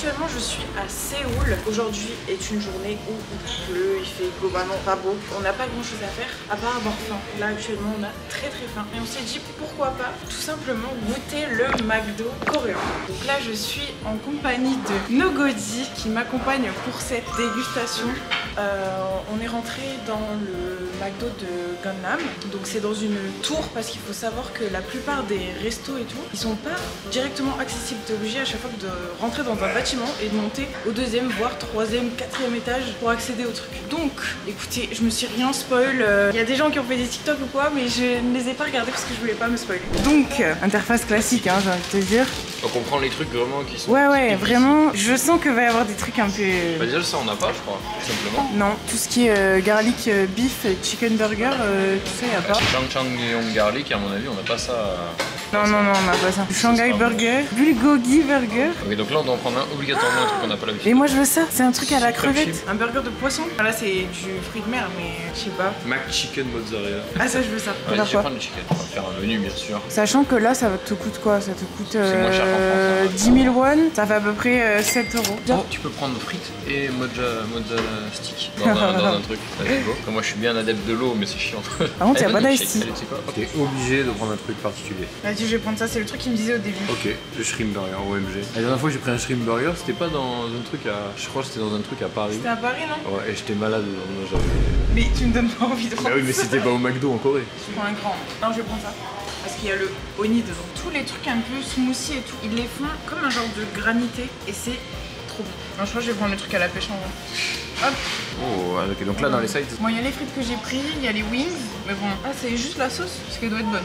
actuellement je suis à Séoul. Aujourd'hui est une journée où il pleut, il fait globalement pas beau. On n'a pas grand chose à faire à part avoir faim. Là actuellement on a très faim. Et on s'est dit pourquoi pas tout simplement goûter le McDo coréen. Donc là je suis en compagnie de Nogodi qui m'accompagne pour cette dégustation. On est rentré dans le McDo de Gangnam. Donc c'est dans une tour parce qu'il faut savoir que la plupart des restos et tout, ils sont pas directement accessibles. T'es obligé à chaque fois de rentrer dans un bâtiment et de monter au deuxième, voire troisième, quatrième étage pour accéder au truc. Donc écoutez, je me suis rien spoil. Il y a des gens qui ont fait des TikTok ou quoi, mais je ne les ai pas regardés parce que je voulais pas me spoiler. Donc interface classique, hein, j'ai envie de te dire. Donc on prend les trucs vraiment qui sont... Ouais, vraiment, je sens qu'il va y avoir des trucs un peu... Bah déjà ça on n'a pas je crois, tout simplement. Non, tout ce qui est garlic beef, chicken burger, tout ça y a pas. Jjangjeongyong garlic à mon avis on n'a pas ça. Non, on n'a pas ça. Shanghai burger, bulgogi burger. Ok donc là on doit en prendre un obligatoirement, un truc qu'on n'a pas l'habitude. Et moi je veux ça, c'est un truc à la crevette. Un burger de poisson. Ah, là c'est du fruit de mer mais je sais pas. Mac chicken mozzarella. Ah ça je veux ça. Ouais, je vais prendre le chicken, on va faire un menu bien sûr. Sachant que là ça te coûte quoi? Ça te coûte moins cher qu'en France, 10 000 won, ça fait à peu près 7 euros. Oh, tu peux prendre frites et mozza stick dans un truc. Après, moi je suis bien adepte de l'eau mais c'est chiant. Par contre il n'y a pas d'ice. T'es obligé de prendre un truc particulier. Vas-y je vais prendre ça, c'est le truc qu'il me disait au début. Ok, le shrimp burger OMG. La dernière fois j'ai pris un shrimp burger, c'était pas dans un truc à... Je crois que c'était dans un truc à Paris. C'était à Paris non? Ouais et j'étais malade. Mais tu me donnes pas envie de prendre. Bah oui mais c'était pas au McDo en Corée. Je prends un grand. Non je vais prendre ça. Parce qu'il y a le oni dedans. Tous les trucs un peu smoothie et tout, ils les font comme un genre de granité et c'est trop bon. Non, je crois que je vais prendre le truc à la pêche en vrai. Hop. Oh ok, donc là dans les sides. Bon, il y a les frites que j'ai pris, il y a les wings, mais bon. Ah, c'est juste la sauce, parce qu'elle doit être bonne.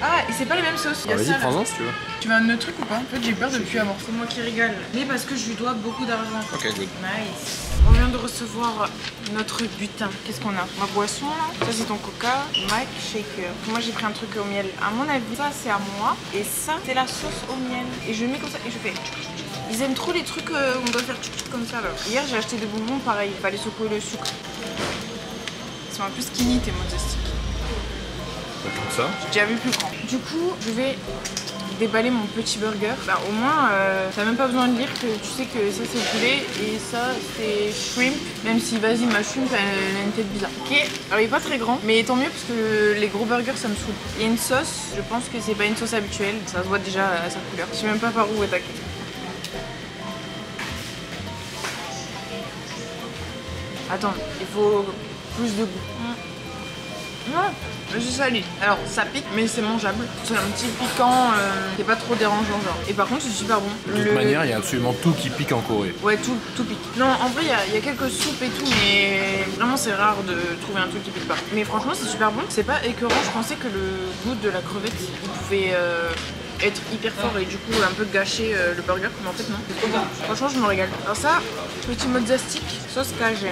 Ah, et c'est pas les mêmes sauces. Vas-y, prends-en si tu veux. Tu veux un autre truc ou pas? En fait, j'ai peur de plus avoir. C'est moi qui régale. Mais parce que je lui dois beaucoup d'argent. Ok, good. Nice. On vient de recevoir notre butin. Qu'est-ce qu'on a? Ma boisson là. Ça, c'est ton coca. Mike Shaker. Moi, j'ai pris un truc au miel. À mon avis, ça, c'est à moi. Et ça, c'est la sauce au miel. Et je mets comme ça et je fais. Ils aiment trop les trucs où on doit faire comme ça là. Hier, j'ai acheté des bonbons pareil. Il fallait secouer le sucre. Ils sont un peu skinny, tes mozzastic. Comme ça. J'ai déjà vu plus grand. Du coup, je vais déballer mon petit burger. Bah au moins, t'as même pas besoin de lire que tu sais que ça c'est poulet et ça c'est shrimp. Même si vas-y ma shrimp elle a une tête bizarre. Ok, alors il est pas très grand, mais tant mieux parce que les gros burgers ça me saoule. Il y a une sauce, je pense que c'est pas une sauce habituelle. Ça se voit déjà à sa couleur. Je sais même pas par où attaquer. Attends, il faut plus de goût. Ouais, c'est salé. Alors ça pique, mais c'est mangeable. C'est un petit piquant qui est pas trop dérangeant genre. Et par contre c'est super bon. De toute manière, il y a absolument tout qui pique en Corée. Ouais, tout pique. Non, en vrai il y a quelques soupes et tout, mais vraiment c'est rare de trouver un truc qui pique pas. Mais franchement c'est super bon. C'est pas écœurant. Je pensais que le goût de la crevette il pouvait être hyper fort et du coup un peu gâcher le burger, mais en fait non. C'est trop bon. Franchement je me régale. Alors ça, petit mozzastic, sauce cajun.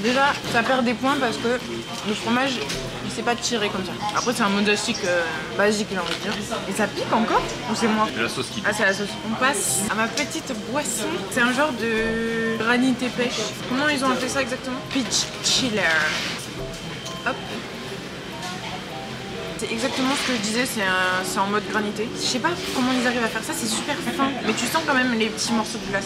Déjà, ça perd des points parce que le fromage, il s'est pas tiré comme ça. Après, c'est un mozzastic basique, j'ai envie de dire. Et ça pique encore? Ou c'est moi? C'est la sauce qui pique. Ah, c'est la sauce. On passe à ma petite boisson. C'est un genre de granité pêche. Comment ils ont appelé ça exactement? Peach chiller. Hop. C'est exactement ce que je disais, c'est en mode granité. Je sais pas comment ils arrivent à faire ça, c'est super fin. Mais tu sens quand même les petits morceaux de glace.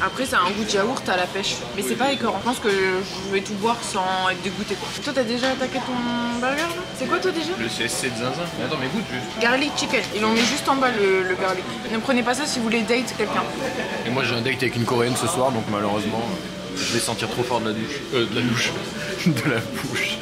Après, c'est un goût de yaourt à la pêche, mais c'est pas écœurant. Je pense que je vais tout boire sans être dégoûté quoi. Toi, t'as déjà attaqué ton burger là? C'est quoi toi déjà? Le CSC de zinzin. Mais attends, mais goûte juste. Garlic chicken. Ils l'ont mis juste en bas le garlic. Ne prenez pas ça si vous voulez date quelqu'un. Et moi, j'ai un date avec une Coréenne ce soir, donc malheureusement, je vais sentir trop fort de la douche. De la douche. De la bouche.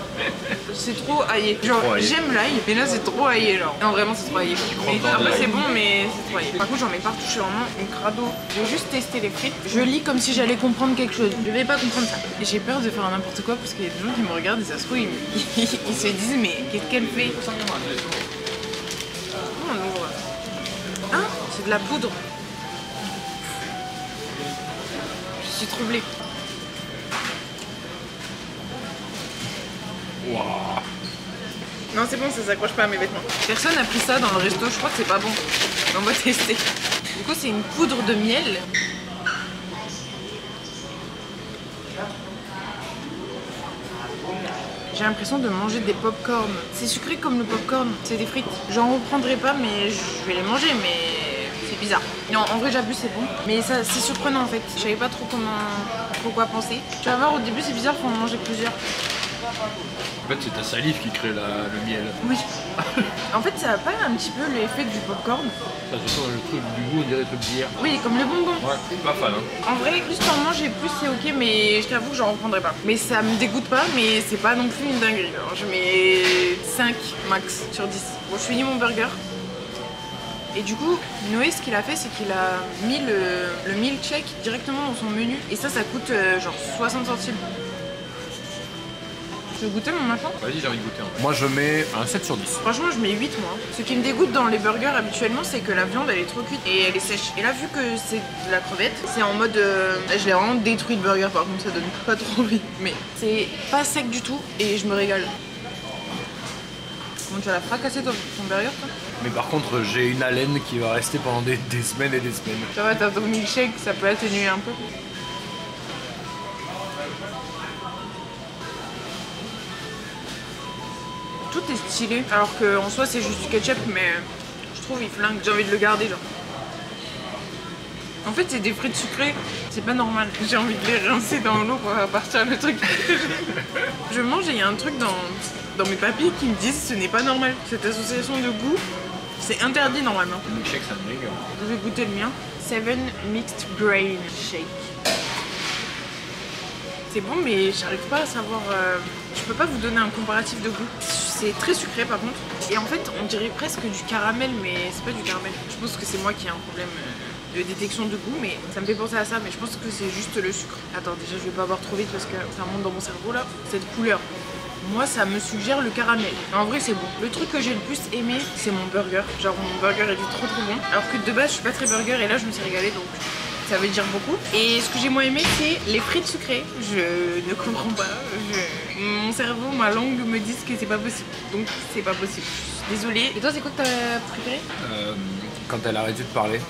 C'est trop aillé. Genre, j'aime l'ail, mais là, c'est trop aillé, genre. Non, vraiment, c'est trop aillé. Mais après, c'est bon, mais c'est trop aillé. Par contre, j'en ai pas retouché vraiment une crado. Je vais juste tester les frites. Je lis comme si j'allais comprendre quelque chose. Je vais pas comprendre ça. Et j'ai peur de faire n'importe quoi parce qu'il y a des gens qui me regardent et ça se trouve, ils se disent, mais qu'est-ce qu'elle fait? Oh, on ouvre. Ah, c'est de la poudre. Je suis troublée. Wow. Non, c'est bon, ça s'accroche pas à mes vêtements. Personne n'a pris ça dans le resto, je crois que c'est pas bon. On va tester. Du coup, c'est une poudre de miel. J'ai l'impression de manger des pop-corn. C'est sucré comme le pop-corn, c'est des frites. J'en reprendrai pas, mais je vais les manger, mais c'est bizarre. Non, en vrai, j'abuse, c'est bon. Mais ça, c'est surprenant en fait. Je savais pas trop quoi penser. Tu vas voir, au début, c'est bizarre, faut en manger plusieurs. En fait, c'est ta salive qui crée le miel. Oui. En fait, ça a pas un petit peu l'effet du popcorn. Ça se sent le truc du goût, on dirait le truc d'hier. Oui, comme le bonbon. Ouais, je suis pas fan. Hein. En vrai, juste en manger plus, c'est ok, mais je t'avoue que j'en reprendrai pas. Mais ça me dégoûte pas, mais c'est pas non plus une dinguerie. Alors, je mets 5 max sur 10. Bon, je finis mon burger. Et du coup, Noé, ce qu'il a fait, c'est qu'il a mis le milkshake directement dans son menu. Et ça coûte genre 60 centimes. Tu veux goûter mon machin? Vas-y, j'ai envie de goûter. Moi, je mets un 7 sur 10. Franchement, je mets 8 moi. Ce qui me dégoûte dans les burgers habituellement, c'est que la viande elle est trop cuite et elle est sèche. Et là, vu que c'est de la crevette, c'est en mode. Je l'ai vraiment détruit le burger, par contre, ça donne pas trop envie. Mais c'est pas sec du tout et je me régale. Comment tu vas la fracasser ton burger, toi? Mais par contre, j'ai une haleine qui va rester pendant des semaines et des semaines. Ça va, t'as ton milkshake, ça peut atténuer un peu. Tout est stylé, alors qu'en soi c'est juste du ketchup, mais je trouve il flingue, j'ai envie de le garder genre. En fait c'est des frites sucrées, c'est pas normal, j'ai envie de les rincer dans l'eau pour faire partir le truc. Je mange et il y a un truc dans mes papiers qui me disent ce n'est pas normal, cette association de goût, c'est interdit normalement. Le milkshake ça me régale. Je vais goûter le mien, 7 Mixed Grain Shake. C'est bon mais j'arrive pas à savoir, je peux pas vous donner un comparatif de goût. C'est très sucré par contre. Et en fait on dirait presque du caramel mais c'est pas du caramel. Je pense que c'est moi qui ai un problème de détection de goût mais ça me fait penser à ça mais je pense que c'est juste le sucre. Attends déjà je vais pas boire trop vite parce que ça monte dans mon cerveau là. Cette couleur. Moi ça me suggère le caramel. En vrai c'est bon. Le truc que j'ai le plus aimé c'est mon burger. Genre mon burger était trop bon. Alors que de base je suis pas très burger et là je me suis régalée donc ça veut dire beaucoup. Et ce que j'ai moins aimé c'est les frites sucrées. Je ne comprends pas. Mon cerveau, ma langue me disent que c'est pas possible. Donc c'est pas possible. Désolée. Et toi c'est quoi que t'as préféré? Quand elle a arrêté de parler.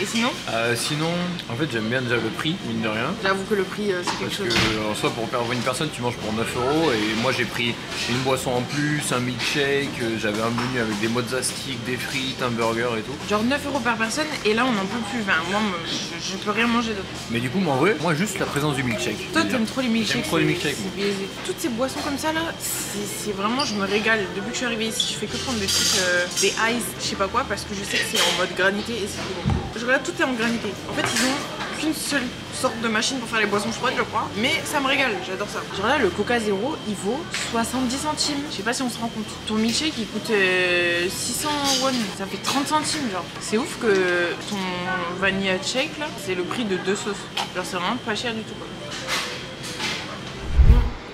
Et sinon? Sinon, en fait, j'aime bien déjà le prix, mine de rien. J'avoue que le prix, c'est quelque chose. Parce que, en soi, pour une personne, tu manges pour 9 € et moi, j'ai pris une boisson en plus, un milkshake, j'avais un menu avec des mozza sticks, des frites, un burger et tout. Genre 9 € par personne et là, on n'en peut plus. Enfin, moi, je peux rien manger d'autre. Mais du coup, en vrai, moi, juste la présence du milkshake. Toi, t'aimes trop les milkshakes? J'aime trop les milkshakes. Toutes ces boissons comme ça, là, c'est vraiment, je me régale. Depuis que je suis arrivée ici, je fais que prendre des trucs, des ice, je sais pas quoi, parce que je sais que c'est en mode granité et c'est trop bon. Je regarde, tout est en granité. En fait, ils ont qu'une seule sorte de machine pour faire les boissons froides, je crois. Mais ça me régale, j'adore ça. Genre là, le Coca Zéro, il vaut 70 centimes. Je sais pas si on se rend compte. Ton milkshake, il coûte 600 won. Ça fait 30 centimes, genre. C'est ouf que ton vanilla shake, là, c'est le prix de 2 sauces. Genre, c'est vraiment pas cher du tout, quoi.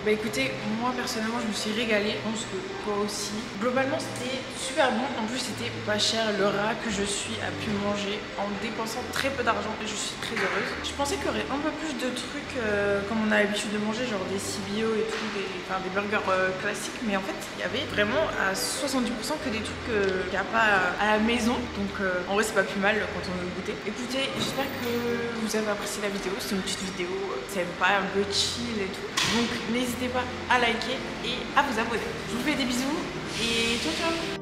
Bah écoutez, moi personnellement je me suis régalée, je pense que toi aussi. Globalement c'était super bon, en plus c'était pas cher, le rat que je suis a pu manger en dépensant très peu d'argent et je suis très heureuse. Je pensais qu'il y aurait un peu plus de trucs comme on a l'habitude de manger, genre des CBO et tout, des burgers classiques, mais en fait il y avait vraiment à 70% que des trucs qu'il n'y a pas à la maison, donc en vrai c'est pas plus mal quand on veut goûter. Écoutez, j'espère que vous avez apprécié la vidéo, c'est une petite vidéo, c'est pas un peu chill et tout, donc n'hésitez pas à liker et à vous abonner. Je vous fais des bisous et ciao ciao.